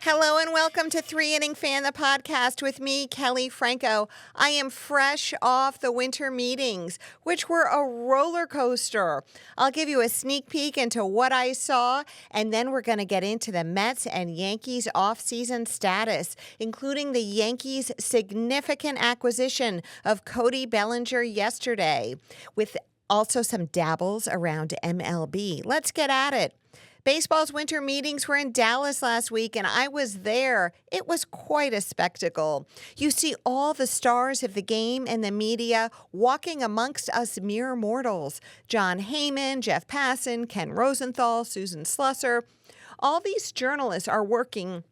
Hello and welcome to 3-Inning Fan, the podcast with me, Kelley Franco. I am fresh off the winter meetings, which were a roller coaster. I'll give you a sneak peek into what I saw, and then we're going to get into the Mets and Yankees offseason status, including the Yankees' significant acquisition of Cody Bellinger yesterday, with also some dabbles around MLB. Let's get at it. Baseball's winter meetings were in Dallas last week, and I was there. It was quite a spectacle. You see all the stars of the game and the media walking amongst us mere mortals. Jon Heyman, Jeff Passan, Ken Rosenthal, Susan Slusser. All these journalists are working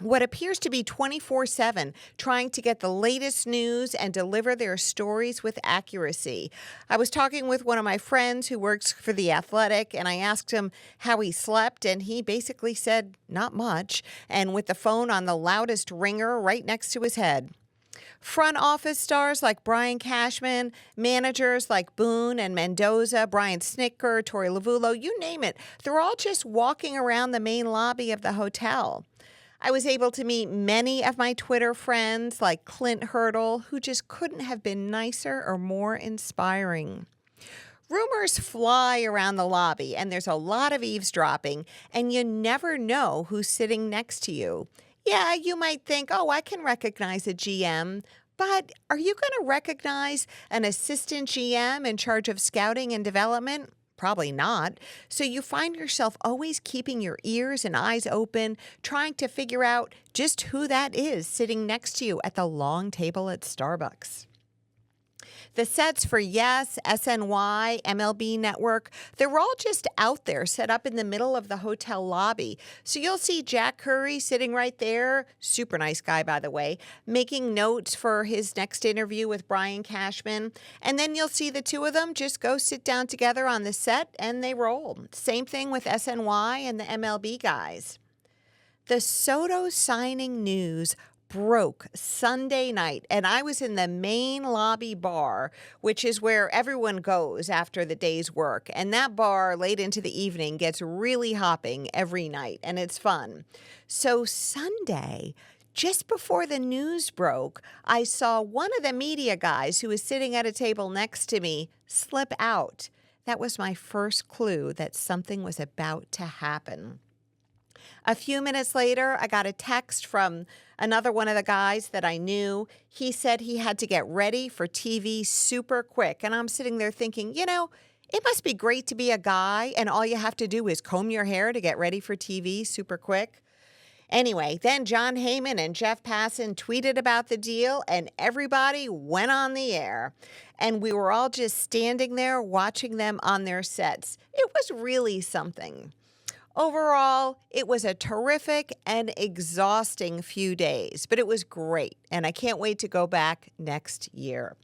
what appears to be 24/7, trying to get the latest news and deliver their stories with accuracy. I was talking with one of my friends who works for The Athletic, and I asked him how he slept, and he basically said, not much, and with the phone on the loudest ringer right next to his head. Front office stars like Brian Cashman, managers like Boone and Mendoza, Brian Snitker, Torey Lovullo, you name it, they're all just walking around the main lobby of the hotel. I was able to meet many of my Twitter friends like Clint Hurdle, who just couldn't have been nicer or more inspiring. Rumors fly around the lobby, and there's a lot of eavesdropping, and you never know who's sitting next to you. Yeah, you might think, oh, I can recognize a GM, but are you going to recognize an assistant GM in charge of scouting and development? Probably not. So you find yourself always keeping your ears and eyes open, trying to figure out just who that is sitting next to you at the long table at Starbucks. The sets for Yes, SNY, MLB Network, they're all just out there set up in the middle of the hotel lobby. So you'll see Jack Curry sitting right there, super nice guy, by the way, making notes for his next interview with Brian Cashman. And then you'll see the two of them just go sit down together on the set and they roll. Same thing with SNY and the MLB guys. The Soto signing news broke Sunday night, and I was in the main lobby bar, which is where everyone goes after the day's work. And that bar late into the evening gets really hopping every night, and it's fun. So Sunday, just before the news broke, I saw one of the media guys who was sitting at a table next to me slip out. That was my first clue that something was about to happen. A few minutes later, I got a text from another one of the guys that I knew. He said he had to get ready for TV super quick. And I'm sitting there thinking, it must be great to be a guy and all you have to do is comb your hair to get ready for TV super quick. Anyway, then Jon Heyman and Jeff Passan tweeted about the deal and everybody went on the air. And we were all just standing there watching them on their sets. It was really something. Overall, it was a terrific and exhausting few days, but it was great, and I can't wait to go back next year.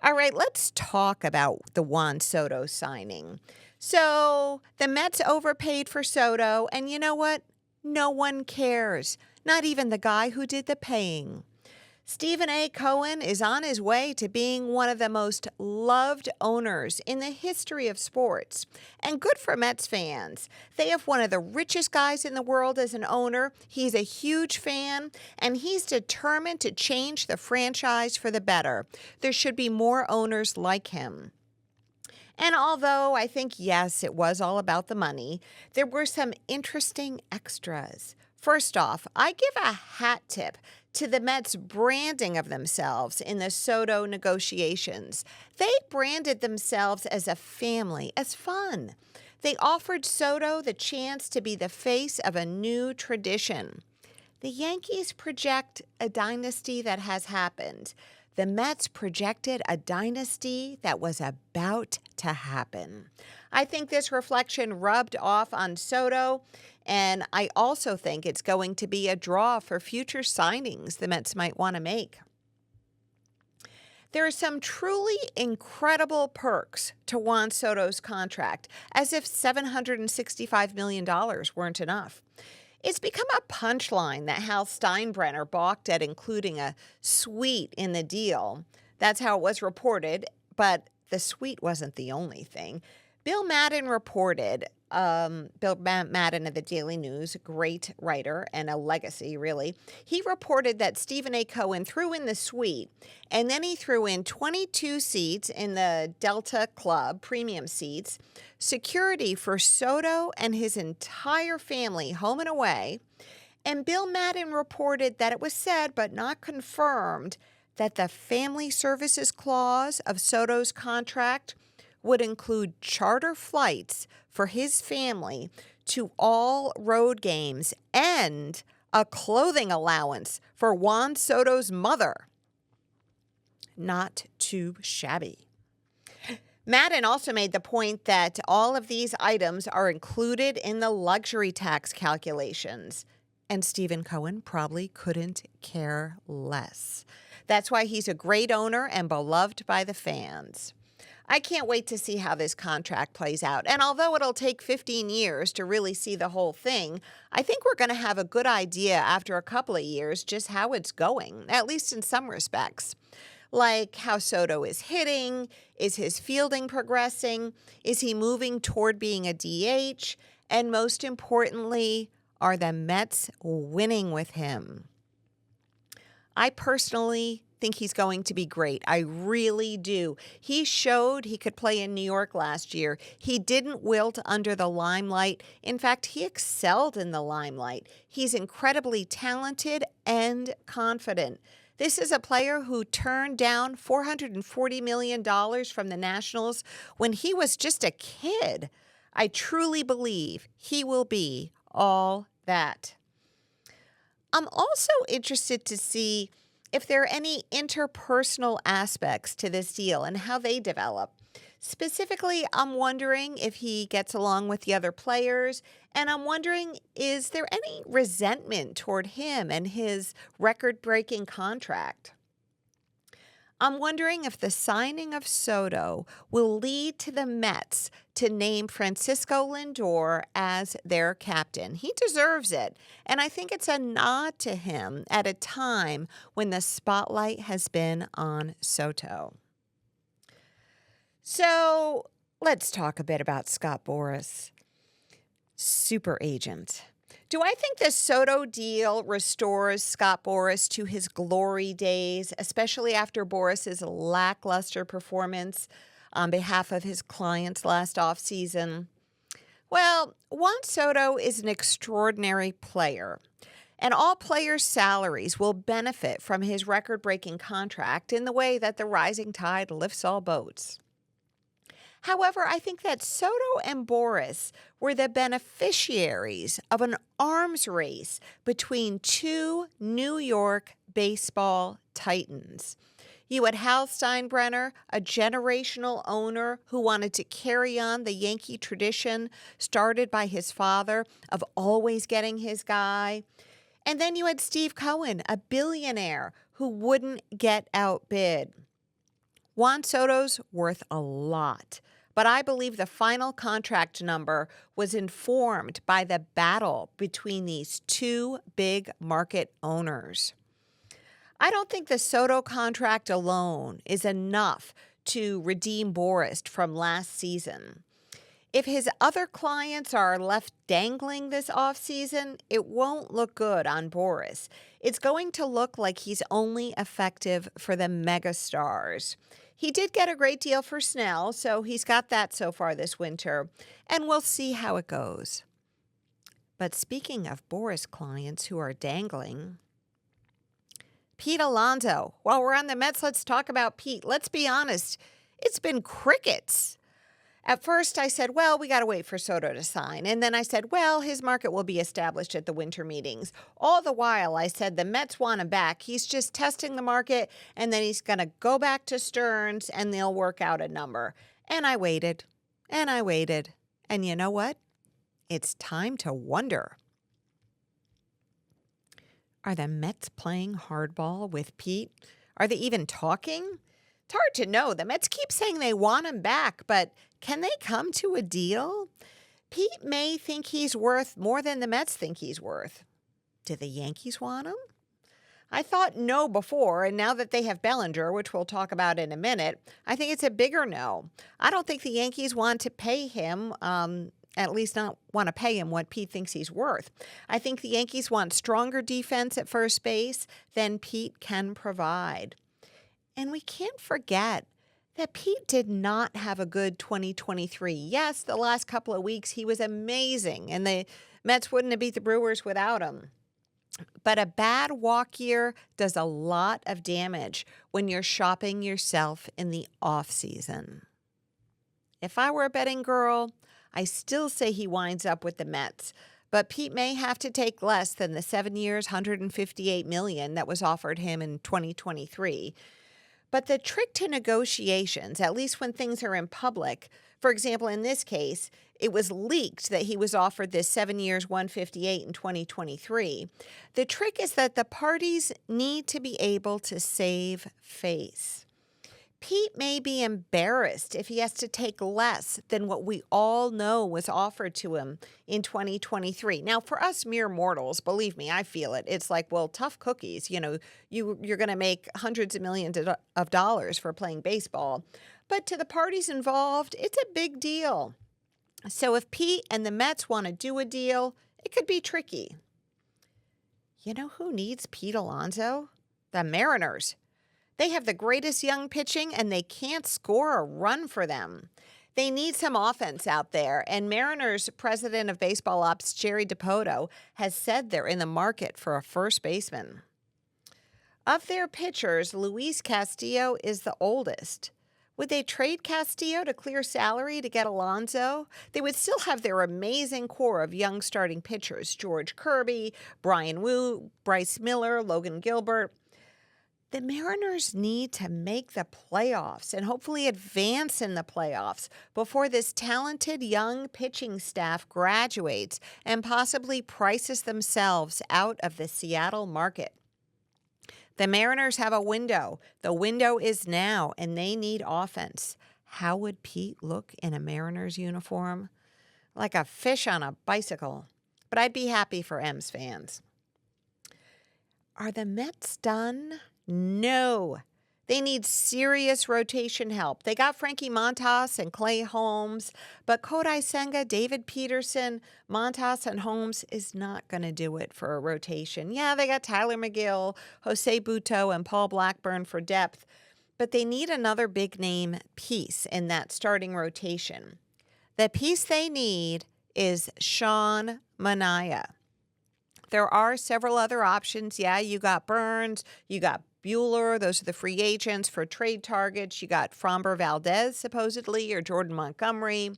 All right, let's talk about the Juan Soto signing. So the Mets overpaid for Soto, and you know what? No one cares, not even the guy who did the paying. Stephen A. Cohen is on his way to being one of the most loved owners in the history of sports. And good for Mets fans. They have one of the richest guys in the world as an owner. He's a huge fan, and he's determined to change the franchise for the better. There should be more owners like him. And although I think, yes, it was all about the money, there were some interesting extras. First off, I give a hat tip to the Mets' branding of themselves in the Soto negotiations. They branded themselves as a family, as fun. They offered Soto the chance to be the face of a new tradition. The Yankees project a dynasty that has happened. The Mets projected a dynasty that was about to happen. I think this reflection rubbed off on Soto, and I also think it's going to be a draw for future signings the Mets might want to make. There are some truly incredible perks to Juan Soto's contract, as if $765 million weren't enough. It's become a punchline that Hal Steinbrenner balked at including a suite in the deal. That's how it was reported, but the suite wasn't the only thing. Bill Madden reported Bill Madden of the Daily News, a great writer and a legacy, really, he reported that Stephen A. Cohen threw in the suite, and then he threw in 22 seats in the Delta Club, premium seats, security for Soto and his entire family home and away. And Bill Madden reported that it was said, but not confirmed, that the family services clause of Soto's contract would include charter flights for his family to all road games and a clothing allowance for Juan Soto's mother. Not too shabby. Madden also made the point that all of these items are included in the luxury tax calculations. And Stephen Cohen probably couldn't care less. That's why he's a great owner and beloved by the fans. I can't wait to see how this contract plays out. And although it'll take 15 years to really see the whole thing, I think we're going to have a good idea after a couple of years just how it's going, at least in some respects. Like how Soto is hitting, is his fielding progressing, is he moving toward being a DH, and most importantly, are the Mets winning with him? I personally think he's going to be great. I really do. He showed he could play in New York last year. He didn't wilt under the limelight. In fact, he excelled in the limelight. He's incredibly talented and confident. This is a player who turned down $440 million from the Nationals when he was just a kid. I truly believe he will be all that. I'm also interested to see if there are any interpersonal aspects to this deal and how they develop. Specifically, I'm wondering if he gets along with the other players, and I'm wondering, is there any resentment toward him and his record-breaking contract? I'm wondering if the signing of Soto will lead to the Mets to name Francisco Lindor as their captain. He deserves it, and I think it's a nod to him at a time when the spotlight has been on Soto. So let's talk a bit about Scott Boras, super agent. Do I think the Soto deal restores Scott Boras to his glory days, especially after Boras's lackluster performance on behalf of his clients last offseason? Well, Juan Soto is an extraordinary player, and all players' salaries will benefit from his record-breaking contract in the way that the rising tide lifts all boats. However, I think that Soto and Boras were the beneficiaries of an arms race between two New York baseball titans. You had Hal Steinbrenner, a generational owner who wanted to carry on the Yankee tradition started by his father of always getting his guy. And then you had Steve Cohen, a billionaire who wouldn't get outbid. Juan Soto's worth a lot, but I believe the final contract number was informed by the battle between these two big market owners. I don't think the Soto contract alone is enough to redeem Boras from last season. If his other clients are left dangling this offseason, it won't look good on Boras. It's going to look like he's only effective for the megastars. He did get a great deal for Snell, so he's got that so far this winter, and we'll see how it goes. But speaking of Boras clients who are dangling, Pete Alonso. While we're on the Mets, let's talk about Pete. Let's be honest, it's been crickets. At first, I said, well, we got to wait for Soto to sign. And then I said, well, his market will be established at the winter meetings. All the while, I said, the Mets want him back. He's just testing the market, and then he's going to go back to Stearns, and they'll work out a number. And I waited, and I waited. And you know what? It's time to wonder. Are the Mets playing hardball with Pete? Are they even talking? It's hard to know. The Mets keep saying they want him back, but can they come to a deal? Pete may think he's worth more than the Mets think he's worth. Do the Yankees want him? I thought no before, and now that they have Bellinger, which we'll talk about in a minute, I think it's a bigger no. I don't think the Yankees want to pay him at least not want to pay him what Pete thinks he's worth. I think the Yankees want stronger defense at first base than Pete can provide. And we can't forget that Pete did not have a good 2023. Yes, the last couple of weeks he was amazing, and the Mets wouldn't have beat the Brewers without him. But a bad walk year does a lot of damage when you're shopping yourself in the offseason. If I were a betting girl, I still say he winds up with the Mets. But Pete may have to take less than the 7 years, $158 million that was offered him in 2023. But the trick to negotiations, at least when things are in public, for example, in this case, it was leaked that he was offered this 7 years, $158 in 2023. The trick is that the parties need to be able to save face. Pete may be embarrassed if he has to take less than what we all know was offered to him in 2023. Now, for us mere mortals, believe me, I feel it. It's like, well, tough cookies. You know, you're going to make hundreds of millions of dollars for playing baseball. But to the parties involved, it's a big deal. So if Pete and the Mets want to do a deal, it could be tricky. You know who needs Pete Alonso? The Mariners. They have the greatest young pitching, and they can't score a run for them. They need some offense out there, and Mariners president of baseball ops, Jerry Dipoto, has said they're in the market for a first baseman. Of their pitchers, Luis Castillo is the oldest. Would they trade Castillo to clear salary to get Alonso? They would still have their amazing core of young starting pitchers, George Kirby, Brian Wu, Bryce Miller, Logan Gilbert. The Mariners need to make the playoffs and hopefully advance in the playoffs before this talented young pitching staff graduates and possibly prices themselves out of the Seattle market. The Mariners have a window. The window is now, and they need offense. How would Pete look in a Mariners uniform? Like a fish on a bicycle. But I'd be happy for M's fans. Are the Mets done? No. They need serious rotation help. They got Frankie Montas and Clay Holmes, but Kodai Senga, David Peterson, Montas, and Holmes is not going to do it for a rotation. Yeah, they got Tyler McGill, Jose Butto, and Paul Blackburn for depth, but they need another big-name piece in that starting rotation. The piece they need is shamanah. There are several other options. Yeah, you got Burns, you got Buehler. Those are the free agents for trade targets. You got Framber Valdez, supposedly, or Jordan Montgomery.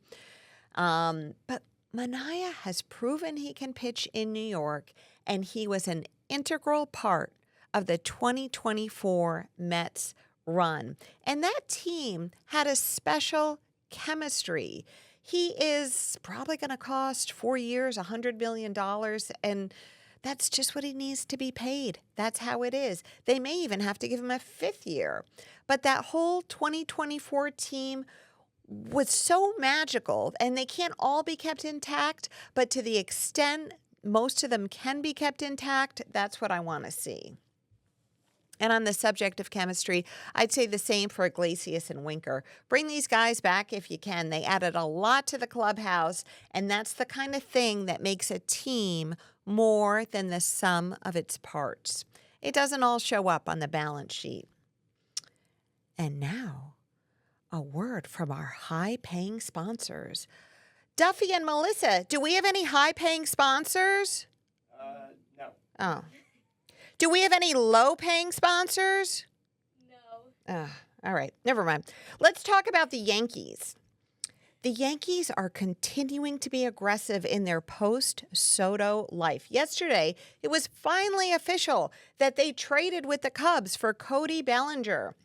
But Manaea has proven he can pitch in New York, and he was an integral part of the 2024 Mets run. And that team had a special chemistry. He is probably going to cost 4 years, $100 million, and that's just what he needs to be paid. That's how it is. They may even have to give him a 5th year. But that whole 2024 team was so magical, and they can't all be kept intact, but to the extent most of them can be kept intact, that's what I want to see. And on the subject of chemistry, I'd say the same for Iglesias and Winker. Bring these guys back if you can. They added a lot to the clubhouse, and that's the kind of thing that makes a team more than the sum of its parts. It doesn't all show up on the balance sheet. And now, a word from our high-paying sponsors. Duffy and Melissa, do we have any high-paying sponsors? No. Oh. Do we have any low-paying sponsors? No. All right, never mind. Let's talk about the Yankees. The Yankees are continuing to be aggressive in their post-Soto life. Yesterday, it was finally official that they traded with the Cubs for Cody Bellinger.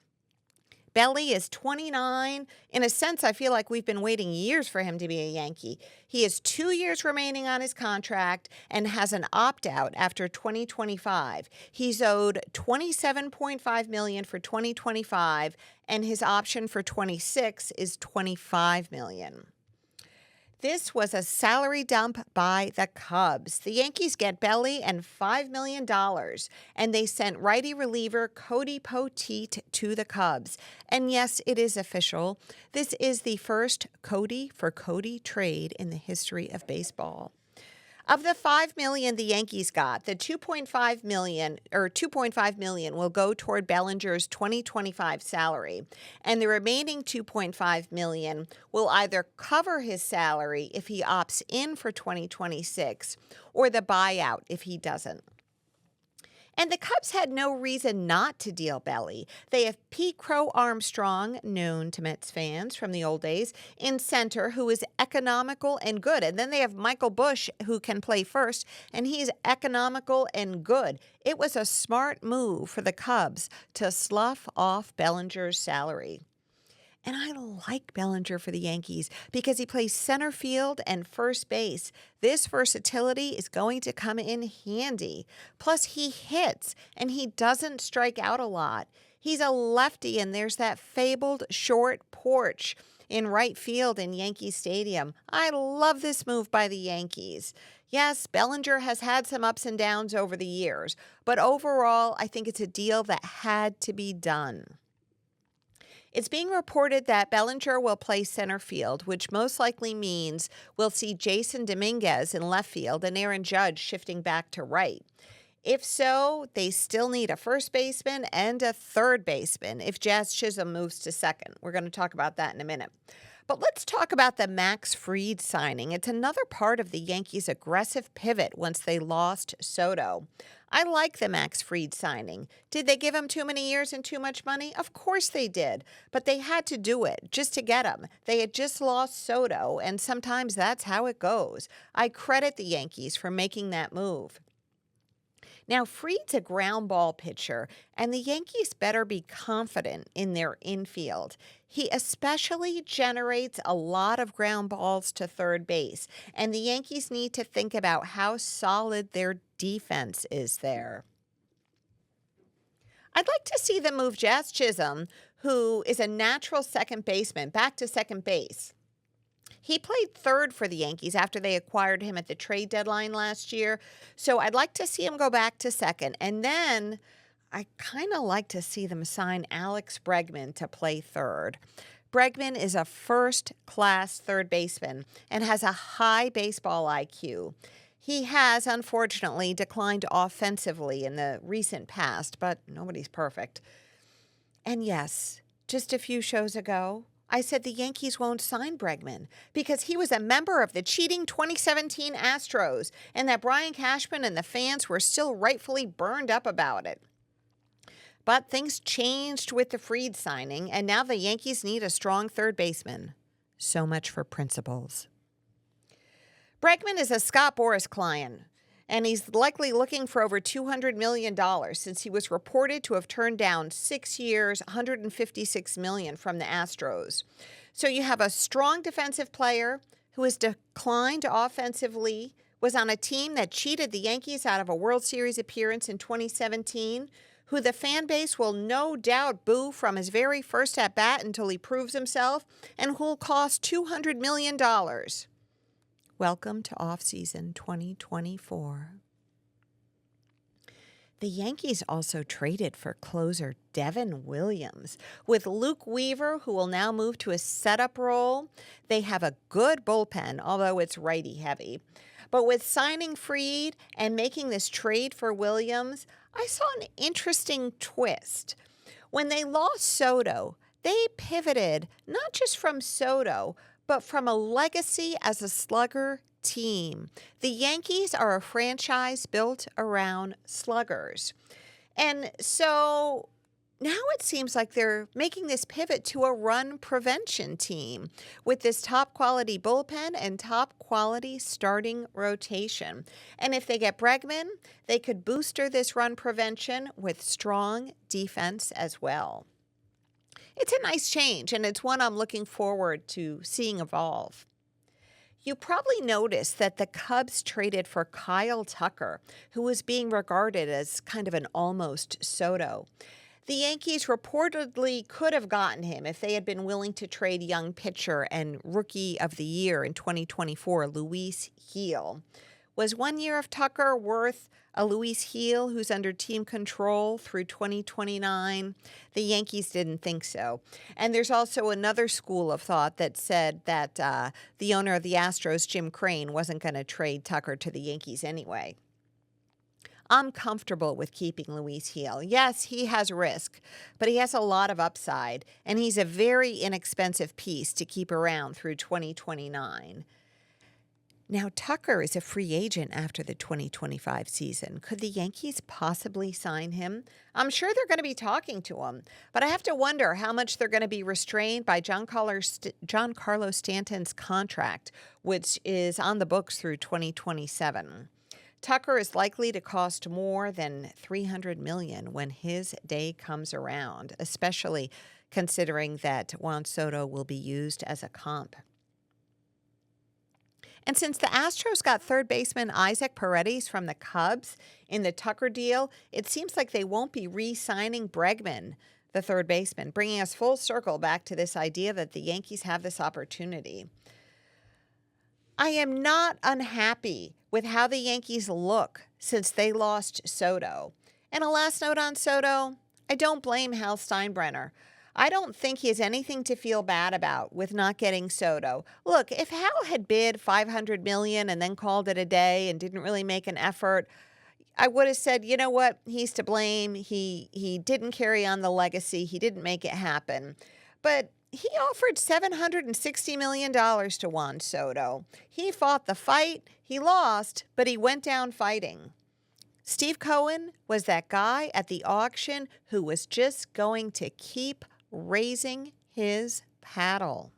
Belly is 29. In a sense, I feel like we've been waiting years for him to be a Yankee. He has 2 years remaining on his contract and has an opt-out after 2025. He's owed $27.5 million for 2025, and his option for 26 is $25 million. This was a salary dump by the Cubs. The Yankees get Belly and $5 million, and they sent righty reliever Cody Bellinger to the Cubs. And yes, it is official. This is the first Cody for Cody trade in the history of baseball. Of the $5 million the Yankees got, the $2.5 million will go toward Bellinger's 2025 salary, and the remaining $2.5 million will either cover his salary if he opts in for 2026 or the buyout if he doesn't. And the Cubs had no reason not to deal Belly. They have Pete Crow Armstrong, known to Mets fans from the old days, in center, who is economical and good. And then they have Michael Busch, who can play first, and he's economical and good. It was a smart move for the Cubs to slough off Bellinger's salary. And I like Bellinger for the Yankees because he plays center field and first base. This versatility is going to come in handy. Plus, he hits, and he doesn't strike out a lot. He's a lefty, and there's that fabled short porch in right field in Yankee Stadium. I love this move by the Yankees. Yes, Bellinger has had some ups and downs over the years, but overall, I think it's a deal that had to be done. It's being reported that Bellinger will play center field, which most likely means we'll see Jason Dominguez in left field and Aaron Judge shifting back to right. If so, they still need a first baseman and a third baseman if Jazz Chisholm moves to second. We're going to talk about that in a minute. But let's talk about the Max Fried signing. It's another part of the Yankees' aggressive pivot once they lost Soto. I like the Max Fried signing. Did they give him too many years and too much money? Of course they did. But they had to do it just to get him. They had just lost Soto, and sometimes that's how it goes. I credit the Yankees for making that move. Now, Fried's a ground ball pitcher, and the Yankees better be confident in their infield. He especially generates a lot of ground balls to third base, and the Yankees need to think about how solid their defense is there. I'd like to see them move Jazz Chisholm, who is a natural second baseman, back to second base. He played third for the Yankees after they acquired him at the trade deadline last year, so I'd like to see him go back to second. And then I kind of like to see them sign Alex Bregman to play third. Bregman is a first-class third baseman and has a high baseball IQ. He has, unfortunately, declined offensively in the recent past, but nobody's perfect. And yes, just a few shows ago, I said the Yankees won't sign Bregman because he was a member of the cheating 2017 Astros and that Brian Cashman and the fans were still rightfully burned up about it. But things changed with the Fried signing, and now the Yankees need a strong third baseman. So much for principles. Bregman is a Scott Boras client, and he's likely looking for over $200 million since he was reported to have turned down 6 years, $156 million from the Astros. So you have a strong defensive player who has declined offensively, was on a team that cheated the Yankees out of a World Series appearance in 2017, who the fan base will no doubt boo from his very first at-bat until he proves himself, and who'll cost $200 million. Welcome to offseason 2024. The Yankees also traded for closer Devin Williams. With Luke Weaver, who will now move to a setup role, they have a good bullpen, although it's righty heavy. But with signing Fried and making this trade for Williams, I saw an interesting twist. When they lost Soto, they pivoted not just from Soto, but from a legacy as a slugger team. The Yankees are a franchise built around sluggers. And so now it seems like they're making this pivot to a run prevention team with this top quality bullpen and top quality starting rotation. And if they get Bregman, they could booster this run prevention with strong defense as well. It's a nice change, and it's one I'm looking forward to seeing evolve. You probably noticed that the Cubs traded for Kyle Tucker, who was being regarded as kind of an almost Soto. The Yankees reportedly could have gotten him if they had been willing to trade young pitcher and rookie of the year in 2024, Luis Gil. Was 1 year of Tucker worth a Luis Gil who's under team control through 2029? The Yankees didn't think so. And there's also another school of thought that said that the owner of the Astros, Jim Crane, wasn't going to trade Tucker to the Yankees anyway. I'm comfortable with keeping Luis Gil. Yes, he has risk, but he has a lot of upside, and he's a very inexpensive piece to keep around through 2029. Now, Tucker is a free agent after the 2025 season. Could the Yankees possibly sign him? I'm sure they're going to be talking to him, but I have to wonder how much they're going to be restrained by Giancarlo Stanton's contract, which is on the books through 2027. Tucker is likely to cost more than $300 million when his day comes around, especially considering that Juan Soto will be used as a comp. And since the Astros got third baseman Isaac Paredes from the Cubs in the Tucker deal, it seems like they won't be re-signing Bregman, the third baseman, bringing us full circle back to this idea that the Yankees have this opportunity. I am not unhappy with how the Yankees look since they lost Soto. And a last note on Soto, I don't blame Hal Steinbrenner. I don't think he has anything to feel bad about with not getting Soto. Look, if Hal had bid $500 million and then called it a day and didn't really make an effort, I would have said, you know what, he's to blame. He didn't carry on the legacy. He didn't make it happen. But he offered $760 million to Juan Soto. He fought the fight. He lost, but he went down fighting. Steve Cohen was that guy at the auction who was just going to keep raising his paddle.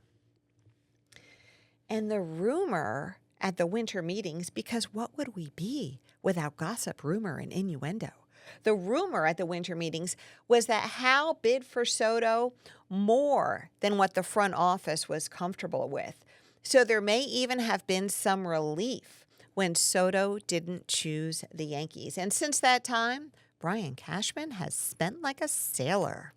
And the rumor at the winter meetings, because what would we be without gossip, rumor, and innuendo? The rumor at the winter meetings was that Hal bid for Soto more than what the front office was comfortable with. So there may even have been some relief when Soto didn't choose the Yankees. And since that time, Brian Cashman has spent like a sailor.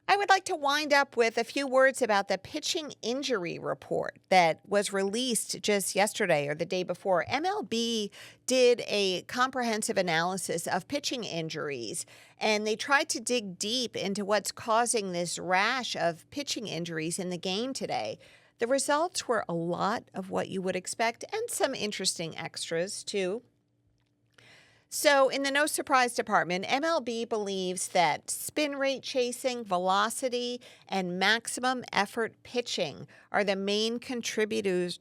I would like to wind up with a few words about the pitching injury report that was released just yesterday or the day before. MLB did a comprehensive analysis of pitching injuries, and they tried to dig deep into what's causing this rash of pitching injuries in the game today. The results were a lot of what you would expect and some interesting extras, too. So in the no surprise department, MLB believes that spin rate chasing, velocity, and maximum effort pitching are the main contributors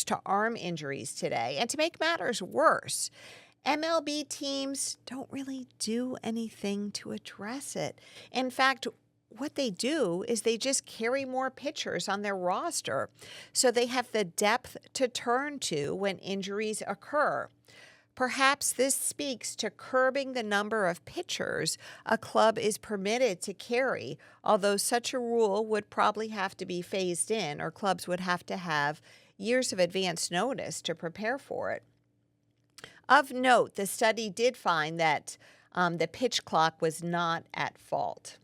to arm injuries today. And to make matters worse, MLB teams don't really do anything to address it. In fact, what they do is they just carry more pitchers on their roster, so they have the depth to turn to when injuries occur. Perhaps this speaks to curbing the number of pitchers a club is permitted to carry, although such a rule would probably have to be phased in, or clubs would have to have years of advance notice to prepare for it. Of note, the study did find that the pitch clock was not at fault.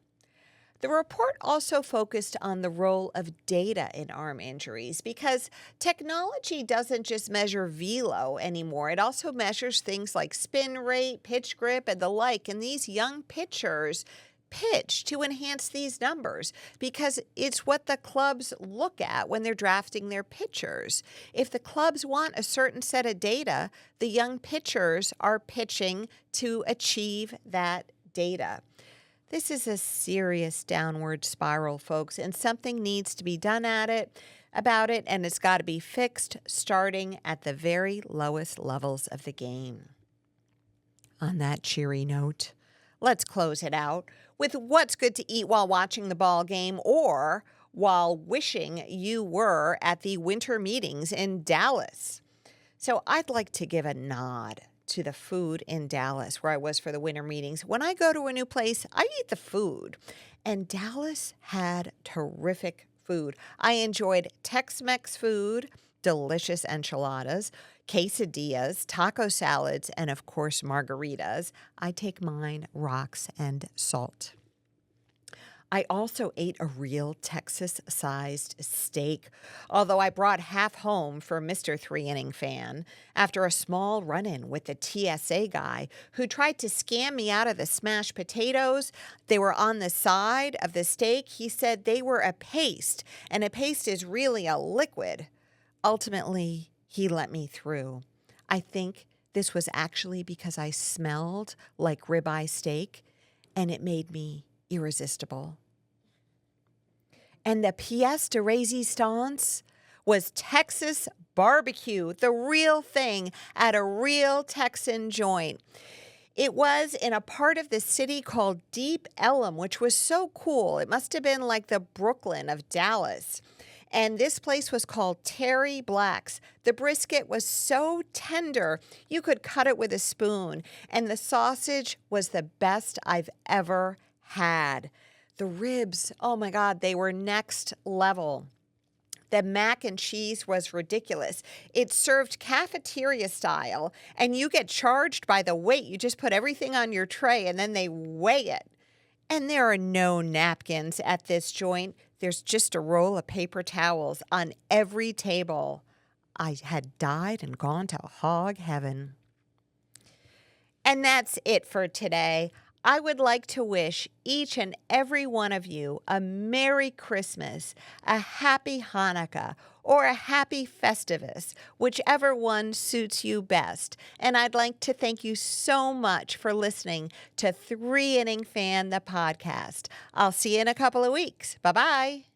The report also focused on the role of data in arm injuries because technology doesn't just measure velo anymore. It also measures things like spin rate, pitch grip, and the like. And these young pitchers pitch to enhance these numbers because it's what the clubs look at when they're drafting their pitchers. If the clubs want a certain set of data, the young pitchers are pitching to achieve that data. This is a serious downward spiral, folks, and something needs to be done about it, and it's got to be fixed starting at the very lowest levels of the game. On that cheery note, let's close it out with what's good to eat while watching the ball game or while wishing you were at the winter meetings in Dallas. So I'd like to give a nod to the food in Dallas where I was for the winter meetings. When I go to a new place, I eat the food. And Dallas had terrific food. I enjoyed Tex-Mex food, delicious enchiladas, quesadillas, taco salads, and of course margaritas. I take mine rocks and salt. I also ate a real Texas-sized steak, although I brought half home for Mr. Three-Inning Fan after a small run-in with the TSA guy who tried to scam me out of the smashed potatoes. They were on the side of the steak. He said they were a paste, and a paste is really a liquid. Ultimately, he let me through. I think this was actually because I smelled like ribeye steak, and it made me irresistible. And the pièce de résistance was Texas barbecue, the real thing at a real Texan joint. It was in a part of the city called Deep Ellum, which was so cool. It must have been like the Brooklyn of Dallas. And this place was called Terry Black's. The brisket was so tender, you could cut it with a spoon. And the sausage was the best I've ever had. The ribs, oh my God, they were next level. The mac and cheese was ridiculous. It's served cafeteria style, and you get charged by the weight. You just put everything on your tray, and then they weigh it. And there are no napkins at this joint. There's just a roll of paper towels on every table. I had died and gone to hog heaven. And that's it for today. I would like to wish each and every one of you a Merry Christmas, a Happy Hanukkah, or a Happy Festivus, whichever one suits you best. And I'd like to thank you so much for listening to Three Inning Fan, the podcast. I'll see you in a couple of weeks. Bye-bye.